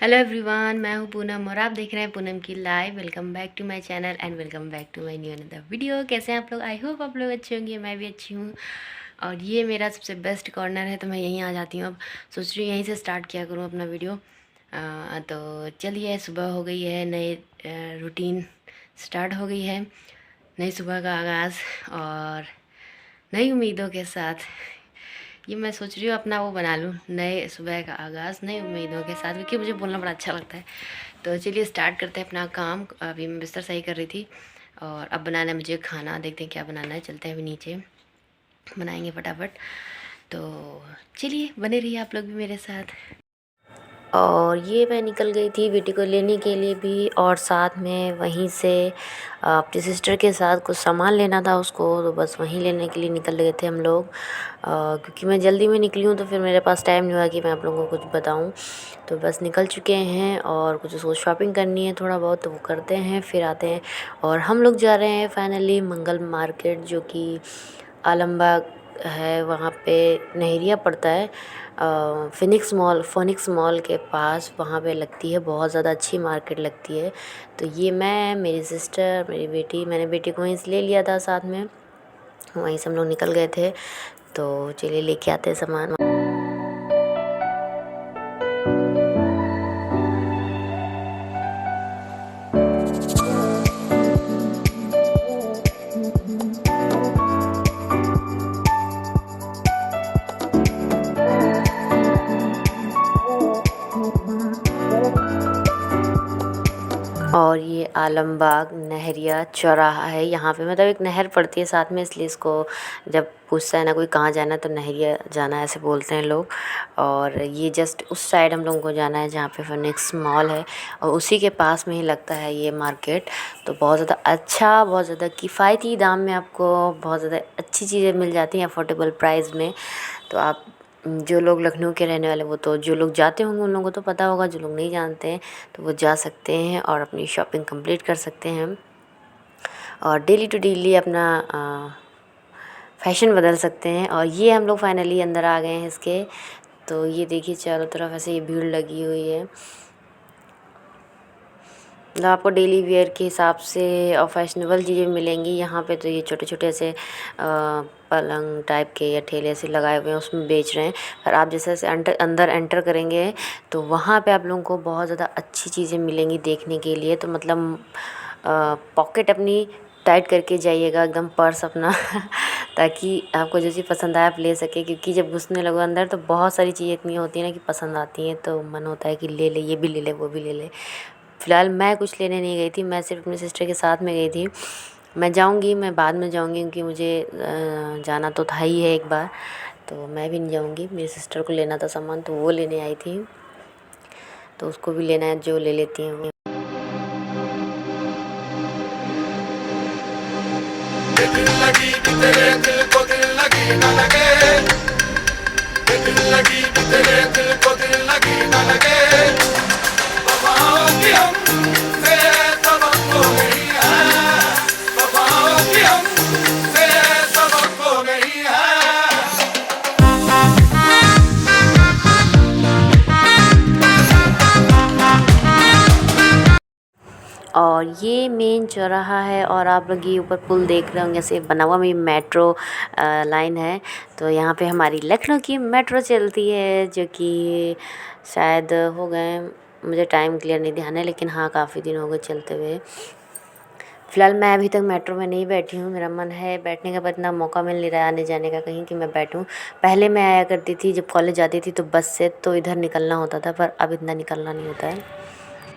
Hello everyone, मैं हूँ पूनम और आप देख रहे हैं पूनम की live. Welcome back to my channel and welcome back to my new another video. कैसे हैं आप लोग? आई होप आप लोग अच्छे होंगे, मैं भी अच्छी हूँ। और ये मेरा सबसे बेस्ट कॉर्नर है तो मैं यहीं आ जाती हूँ। अब सोच रही हूँ यहीं से स्टार्ट किया करूँ अपना वीडियो। तो चलिए, सुबह हो गई है, नई रूटीन स्टार्ट हो गई है, नई सुबह का आगाज़ और नई उम्मीदों के साथ। ये मैं सोच रही हूँ अपना वो बना लूँ, नए सुबह का आगाज़ नई उम्मीदों के साथ, क्योंकि मुझे बोलना बड़ा अच्छा लगता है। तो चलिए स्टार्ट करते हैं अपना काम। अभी मैं बिस्तर सही कर रही थी और अब बनाना है मुझे खाना। देखते हैं क्या बनाना है, चलते हैं अभी नीचे, बनाएंगे फटाफट। तो चलिए बने रहिए आप लोग भी मेरे साथ। और ये मैं निकल गई थी बेटी को लेने के लिए भी, और साथ में वहीं से अपनी सिस्टर के साथ कुछ सामान लेना था उसको, तो बस वहीं लेने के लिए निकल गए थे हम लोग। क्योंकि मैं जल्दी में निकली हूँ तो फिर मेरे पास टाइम नहीं हुआ कि मैं आप लोगों को कुछ बताऊँ। तो बस निकल चुके हैं और कुछ उसको शॉपिंग करनी है थोड़ा बहुत, तो वो करते हैं फिर आते हैं। और हम लोग जा रहे हैं फाइनली मंगल मार्केट, जो कि आलमबाग है, वहाँ पे नहरिया पड़ता है। फोनिक्स मॉल के पास वहाँ पे लगती है, बहुत ज़्यादा अच्छी मार्केट लगती है। तो ये मैं, मेरी सिस्टर, मेरी बेटी, मैंने बेटी को वहीं से ले लिया था साथ में, वहीं से हम लोग निकल गए थे। तो चलिए लेके आते हैं सामान। और ये आलमबाग नहरिया चौराहा है, यहाँ पे मतलब एक नहर पड़ती है साथ में, इसलिए इसको जब पूछता है ना कोई कहाँ जाना है तो नहरिया जाना है, ऐसे बोलते हैं लोग। और ये जस्ट उस साइड हम लोगों को जाना है जहाँ पे फिनिक्स मॉल है, और उसी के पास में ही लगता है ये मार्केट। तो बहुत ज़्यादा अच्छा, बहुत ज़्यादा किफ़ायती दाम में आपको बहुत ज़्यादा अच्छी चीज़ें मिल जाती हैं अफोर्डेबल प्राइस में। तो आप जो लोग लखनऊ के रहने वाले, वो तो जो लोग जाते होंगे उन लोगों को तो पता होगा, जो लोग नहीं जानते हैं तो वो जा सकते हैं और अपनी शॉपिंग कंप्लीट कर सकते हैं और डेली टू डेली अपना फैशन बदल सकते हैं। और ये हम लोग फाइनली अंदर आ गए हैं इसके। तो ये देखिए चारों तरफ ऐसे ये भीड़ लगी हुई है, मतलब आपको डेली वेयर के हिसाब से और फैशनेबल चीज़ें मिलेंगी यहाँ पे। तो ये छोटे छोटे ऐसे पलंग टाइप के या ठेले ऐसे लगाए हुए हैं, उसमें बेच रहे हैं। पर आप जैसे जैसे अंदर एंटर करेंगे तो वहाँ पे आप लोगों को बहुत ज़्यादा अच्छी चीज़ें मिलेंगी देखने के लिए। तो मतलब पॉकेट अपनी टाइट करके जाइएगा, एकदम पर्स अपना ताकि आपको जो चीज़ पसंद आए आप ले सके। क्योंकि जब घुसने लगो अंदर तो बहुत सारी चीज़ें इतनी होती हैं ना कि पसंद आती हैं, तो मन होता है कि ले ले, ये भी ले ले, वो भी ले ले। फ़िलहाल मैं कुछ लेने नहीं गई थी, मैं सिर्फ अपनी सिस्टर के साथ में गई थी। मैं जाऊंगी, मैं बाद में जाऊंगी क्योंकि मुझे जाना तो था ही है एक बार, तो मैं भी नहीं जाऊंगी। मेरी सिस्टर को लेना था सामान तो वो लेने आई थी, तो उसको भी लेना है, जो ले लेती हैं वो। दिल लगी कि तेरे दिल को दिल लगी न लगे, दिल लगी कि तेरे दिल को दिल लगी न लगे। वफाओं की हमसे सबक हो गई है, वफाओं की हमसे सबक हो गई है। और ये मेन चौराहा है, और आप लोग ये ऊपर पुल देख रहे होंगे ऐसे बना हुआ, में मेट्रो लाइन है। तो यहाँ पे हमारी लखनऊ की मेट्रो चलती है, जो कि शायद हो गए, मुझे टाइम क्लियर नहीं ध्यान है, लेकिन हाँ काफ़ी दिन हो गए चलते हुए। फ़िलहाल मैं अभी तक मेट्रो में नहीं बैठी हूँ, मेरा मन है बैठने का, पर इतना मौका मिल नहीं रहा है आने जाने का कहीं कि मैं बैठूँ। पहले मैं आया करती थी जब कॉलेज जाती थी तो बस से, तो इधर निकलना होता था, पर अब इतना निकलना नहीं होता है।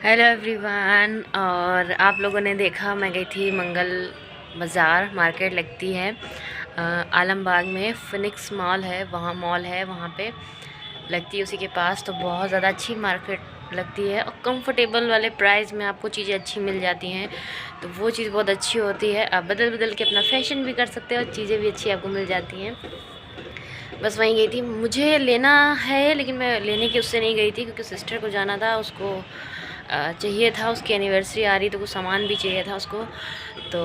हेलो एवरीवन, और आप लोगों ने देखा मैं गई थी मंगल बाज़ार, मार्केट लगती है आलमबाग में, फिनिक्स मॉल है, वहाँ मॉल है वहाँ पे लगती है उसी के पास। तो बहुत ज़्यादा अच्छी मार्केट लगती है और कंफर्टेबल वाले प्राइस में आपको चीज़ें अच्छी मिल जाती हैं। तो वो चीज़ बहुत अच्छी होती है, आप बदल बदल के अपना फैशन भी कर सकते हो और चीज़ें भी अच्छी आपको मिल जाती हैं। बस वहीं गई थी, मुझे लेना है लेकिन मैं लेने की उससे नहीं गई थी क्योंकि सिस्टर को जाना था, उसको चाहिए था, उसकी एनिवर्सरी आ रही तो कुछ सामान भी चाहिए था उसको, तो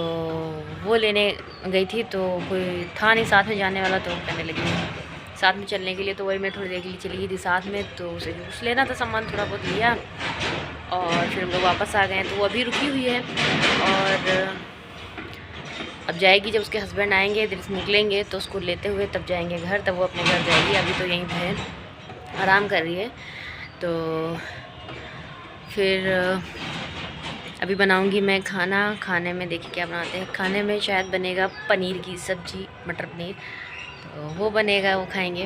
वो लेने गई थी। तो कोई था नहीं साथ में जाने वाला, तो कहने लगी साथ में चलने के लिए, तो वही मैं थोड़ी देर के लिए चली गई थी साथ में। तो उसे कुछ लेना था सामान, थोड़ा बहुत लिया और फिर हम लोग वापस आ गए हैं। तो वो अभी रुकी हुई है और अब जाएगी। जब उसके हस्बैंड आएंगे इधर से निकलेंगे तो उसको लेते हुए तब जाएंगे घर, तब वो अपने घर जाएगी। अभी तो यहीं पे आराम कर रही है। तो फिर अभी बनाऊंगी मैं खाना। खाने में देखिए क्या बनाते हैं। खाने में शायद बनेगा पनीर की सब्ज़ी, मटर पनीर, तो वो बनेगा, वो खाएंगे।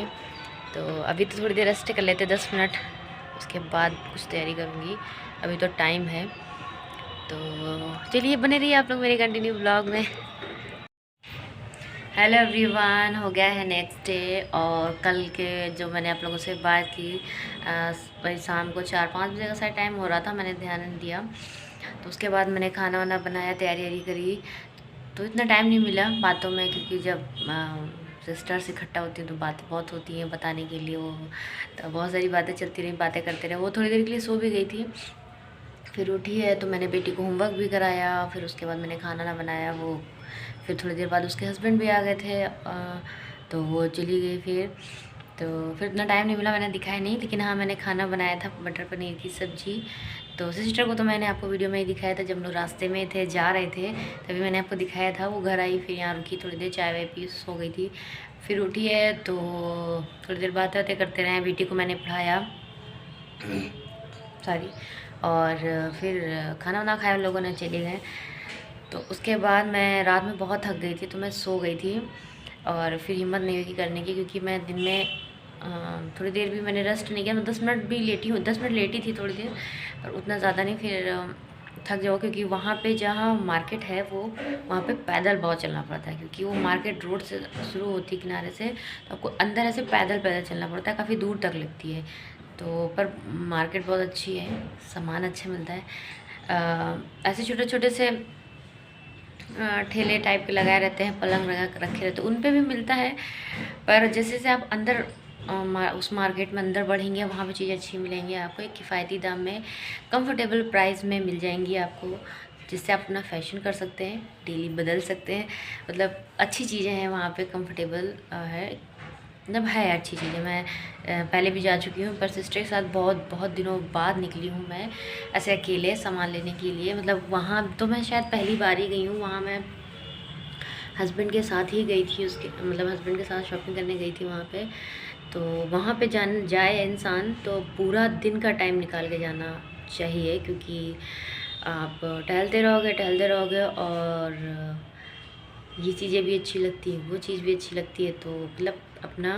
तो अभी तो थोड़ी देर रेस्ट कर लेते 10 मिनट, उसके बाद कुछ तैयारी करूँगी। अभी तो टाइम है। तो चलिए बने रहिए आप लोग मेरे कंटिन्यू ब्लॉग में। हेलो एवरीवन, हो गया है नेक्स्ट डे। और कल के जो मैंने आप लोगों से बात की, वही शाम को 4-5 बजे का शायद टाइम हो रहा था, मैंने ध्यान नहीं दिया। तो उसके बाद मैंने खाना वाना बनाया, तैयारी वारी करी। तो इतना टाइम नहीं मिला बातों में, क्योंकि जब सिस्टर्स इकट्ठा होती हैं तो बातें बहुत होती हैं बताने के लिए। वो तो बहुत सारी बातें चलती रही, बातें करते रहे। वो थोड़ी देर के लिए सो भी गई थी, फिर उठी है तो मैंने बेटी को होमवर्क भी कराया। फिर उसके बाद मैंने खाना ना बनाया। वो फिर थोड़ी देर बाद उसके हस्बैंड भी आ गए थे, तो वो चली गई फिर इतना टाइम नहीं मिला, मैंने दिखाया नहीं। लेकिन हाँ, मैंने खाना बनाया था मटर पनीर की सब्ज़ी। तो सिस्टर को तो मैंने आपको वीडियो में ही दिखाया था, जब हम लोग रास्ते में थे, जा रहे थे, तभी मैंने आपको दिखाया था। वो घर आई, फिर यहाँ रुकी, थोड़ी देर चाय वाय पी, सो गई थी। फिर उठी है तो थोड़ी देर बातें करते रहे। बेटी को मैंने पढ़ाया सॉरी, और फिर खाना वाना खाया, उन लोगों ने चले गए। तो उसके बाद मैं रात में बहुत थक गई थी, तो मैं सो गई थी। और फिर हिम्मत नहीं हुई करने की, क्योंकि मैं दिन में थोड़ी देर भी मैंने रेस्ट नहीं किया। मैं 10 मिनट भी लेटी हूँ, 10 मिनट लेटी थी थोड़ी देर, और उतना ज़्यादा नहीं। फिर थक जाओ, क्योंकि वहाँ पे जहाँ मार्केट है वो वहाँ पे पैदल बहुत चलना पड़ता है, क्योंकि वो मार्केट रोड से शुरू होती है किनारे से, तो आपको अंदर ऐसे पैदल पैदल चलना पड़ता है, काफ़ी दूर तक लगती है। तो पर मार्केट बहुत अच्छी है, सामान अच्छा मिलता है। ऐसे छोटे छोटे से ठेले टाइप के लगाए रहते हैं, पलंग लगा रखे रहते हैं, उन पे भी मिलता है। पर जैसे जैसे आप अंदर उस मार्केट में अंदर बढ़ेंगे, वहाँ पे चीज़ें अच्छी मिलेंगी आपको, एक किफ़ायती दाम में, कंफर्टेबल प्राइस में मिल जाएंगी आपको, जिससे आप अपना फैशन कर सकते हैं, डेली बदल सकते हैं। मतलब अच्छी चीज़ें हैं वहाँ पे, कंफर्टेबल है, मतलब है अच्छी चीज़ें। मैं पहले भी जा चुकी हूँ, पर सिस्टर के साथ बहुत दिनों बाद निकली हूँ मैं ऐसे अकेले सामान लेने के लिए। मतलब वहाँ तो मैं शायद पहली बार ही गई हूँ, वहाँ मैं हस्बैंड के साथ ही गई थी, उसके मतलब हस्बैंड के साथ शॉपिंग करने गई थी वहाँ पे। तो वहाँ पे जाए इंसान तो पूरा दिन का टाइम निकाल के जाना चाहिए, क्योंकि आप टहलते रहोगे और ये चीज़ें भी अच्छी लगती हैं, वो चीज़ भी अच्छी लगती है। तो मतलब अपना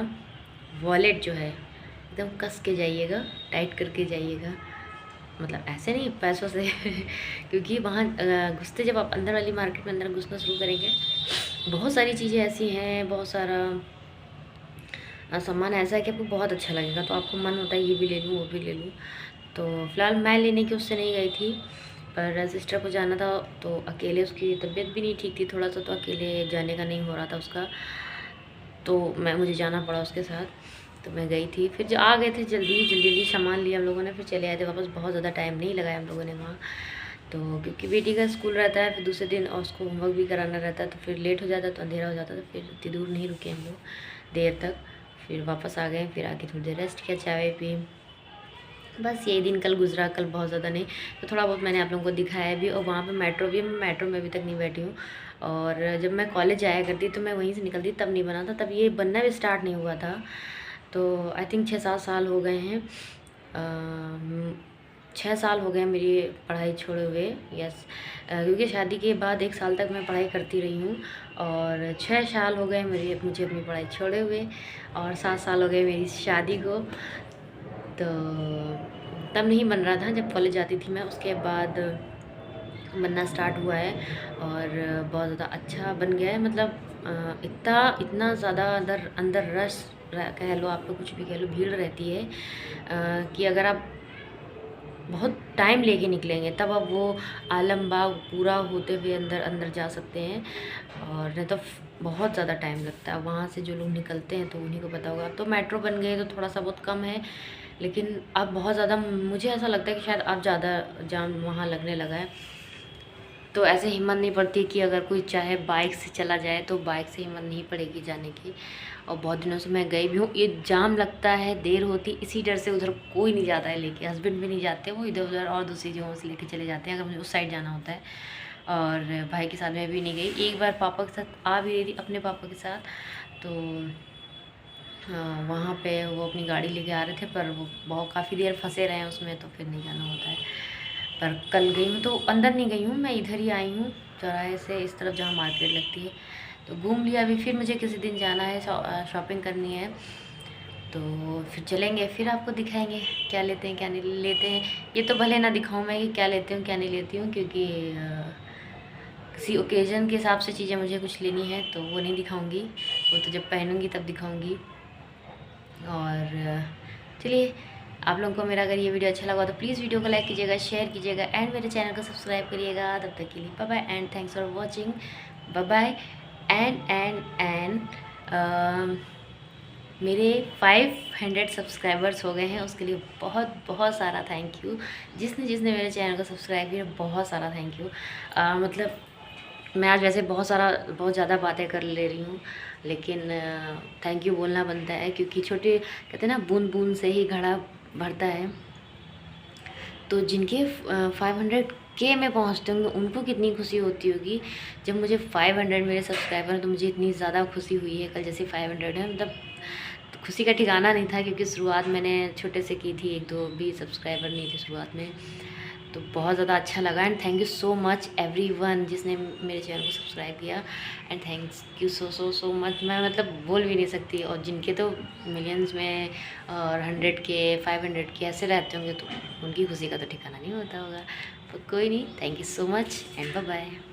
वॉलेट जो है एकदम कस के जाइएगा, टाइट करके जाइएगा, मतलब ऐसे नहीं पैसों से क्योंकि वहाँ घुसते, जब आप अंदर वाली मार्केट में अंदर घुसना शुरू करेंगे, बहुत सारी चीज़ें ऐसी हैं, बहुत सारा सामान ऐसा है कि आपको बहुत अच्छा लगेगा। तो आपको मन होता है ये भी ले लूँ, वो भी ले लूँ। तो फ़िलहाल मैं लेने की उससे नहीं गई थी, पर सिस्टर को जाना था, तो अकेले, उसकी तबीयत भी नहीं ठीक थी थोड़ा सा, तो अकेले जाने का नहीं हो रहा था उसका, तो मुझे जाना पड़ा उसके साथ। तो मैं गई थी, फिर जो आ गए थे जल्दी सामान लिया हम लोगों ने, फिर चले आए थे वापस। बहुत ज़्यादा टाइम नहीं लगाया हम लोगों ने वहाँ, तो क्योंकि बेटी का स्कूल रहता है, फिर दूसरे दिन और उसको होमवर्क भी कराना रहता है, तो फिर लेट हो जाता, तो अंधेरा हो जाता, तो फिर इतनी दूर नहीं रुके हम लोग देर तक। फिर वापस आ गए, फिर आके थोड़ी देर रेस्ट किया, चाय पी। बस यही दिन कल गुजरा, कल बहुत ज़्यादा नहीं, तो थोड़ा बहुत मैंने आप लोगों को दिखाया भी। और वहाँ पे मेट्रो भी, मैं मेट्रो में अभी तक नहीं बैठी हूँ। और जब मैं कॉलेज जाया करती तो मैं वहीं से निकलती, तब नहीं बना था, तब ये बनना भी स्टार्ट नहीं हुआ था। तो आई थिंक 6-7 साल हो गए हैं, 6 साल हो गए मेरी पढ़ाई छोड़े हुए। यस, क्योंकि शादी के बाद 1 साल तक मैं पढ़ाई करती रही हूँ, और 6 साल हो गए मुझे अपनी पढ़ाई छोड़े हुए, और 7 साल हो गए मेरी शादी को। तो तब नहीं बन रहा था जब कॉलेज जाती थी मैं, उसके बाद बनना स्टार्ट हुआ है, और बहुत ज़्यादा अच्छा बन गया है। मतलब इतना ज़्यादा अंदर रश कह लो, आप तो कुछ भी कह लो, भीड़ रहती है कि अगर आप बहुत टाइम लेके निकलेंगे तब आप वो आलमबाग पूरा होते हुए अंदर जा सकते हैं, और नहीं तो बहुत ज़्यादा टाइम लगता है। वहाँ से जो लोग निकलते हैं तो उन्हीं को पता होगा। तो मेट्रो बन गई तो थोड़ा सा बहुत कम है, लेकिन अब बहुत ज़्यादा, मुझे ऐसा लगता है कि शायद अब ज़्यादा जाम वहाँ लगने लगा है। तो ऐसे हिम्मत नहीं पड़ती कि अगर कोई चाहे बाइक से चला जाए तो बाइक से हिम्मत नहीं पड़ेगी जाने की। और बहुत दिनों से मैं गई भी हूँ, ये जाम लगता है, देर होती, इसी डर से उधर कोई नहीं जाता है लेके। हस्बैंड भी नहीं जाते, वो इधर उधर और दूसरी जगहों से लेके चले जाते हैं अगर मुझे उस साइड जाना होता है। और भाई के साथ मैं भी नहीं गई। एक बार पापा के साथ आ भी रही थी, अपने पापा के साथ, तो वहाँ पे वो अपनी गाड़ी लेके आ रहे थे, पर वो बहुत काफ़ी देर फंसे रहे हैं उसमें, तो फिर नहीं जाना होता है। पर कल गई हूँ तो अंदर नहीं गई हूँ, मैं इधर ही आई हूँ चौराहे से इस तरफ जहाँ मार्केट लगती है, तो घूम लिया। अभी फिर मुझे किसी दिन जाना है, शॉपिंग करनी है, तो फिर चलेंगे, फिर आपको दिखाएंगे क्या लेते हैं क्या नहीं लेते हैं। ये तो भले ना दिखाऊँ मैं कि क्या लेती हूँ क्या नहीं लेती हूँ, क्योंकि किसी ओकेज़न के हिसाब से चीज़ें मुझे कुछ लेनी है तो वो नहीं दिखाऊंगी, वो तो जब पहनूंगी तब दिखाऊंगी। और चलिए, आप लोगों को मेरा अगर ये वीडियो अच्छा लगा तो प्लीज़ वीडियो को लाइक कीजिएगा, शेयर कीजिएगा एंड मेरे चैनल को सब्सक्राइब करिएगा। तब तक के लिए bye bye and thanks for watching. Bye bye and मेरे 500 सब्सक्राइबर्स हो गए हैं, उसके लिए बहुत बहुत सारा थैंक यू। जिसने जिसने मेरे चैनल को सब्सक्राइब किया, बहुत सारा थैंक यू। मतलब मैं आज वैसे बहुत ज़्यादा बातें कर ले रही हूँ, लेकिन थैंक यू बोलना बनता है, क्योंकि छोटे कहते हैं ना, बूंद बूंद से ही घड़ा भरता है। तो जिनके 500K में पहुँचते होंगे उनको कितनी खुशी होती होगी। जब मुझे 500 मेरे सब्सक्राइबर हैं तो मुझे इतनी ज़्यादा खुशी हुई है। कल जैसे 500 है, मतलब खुशी का ठिकाना नहीं था, क्योंकि शुरुआत मैंने छोटे से की थी, 1-2 भी सब्सक्राइबर नहीं थे शुरुआत में। तो बहुत ज़्यादा अच्छा लगा and thank you so much everyone जिसने मेरे चैनल को सब्सक्राइब किया, and thanks you so much. मैं मतलब बोल भी नहीं सकती। और जिनके तो मिलियंस में और 100K 500K ऐसे रहते होंगे, तो उनकी खुशी का तो ठिकाना नहीं होता होगा। तो कोई नहीं, thank you so much and bye bye.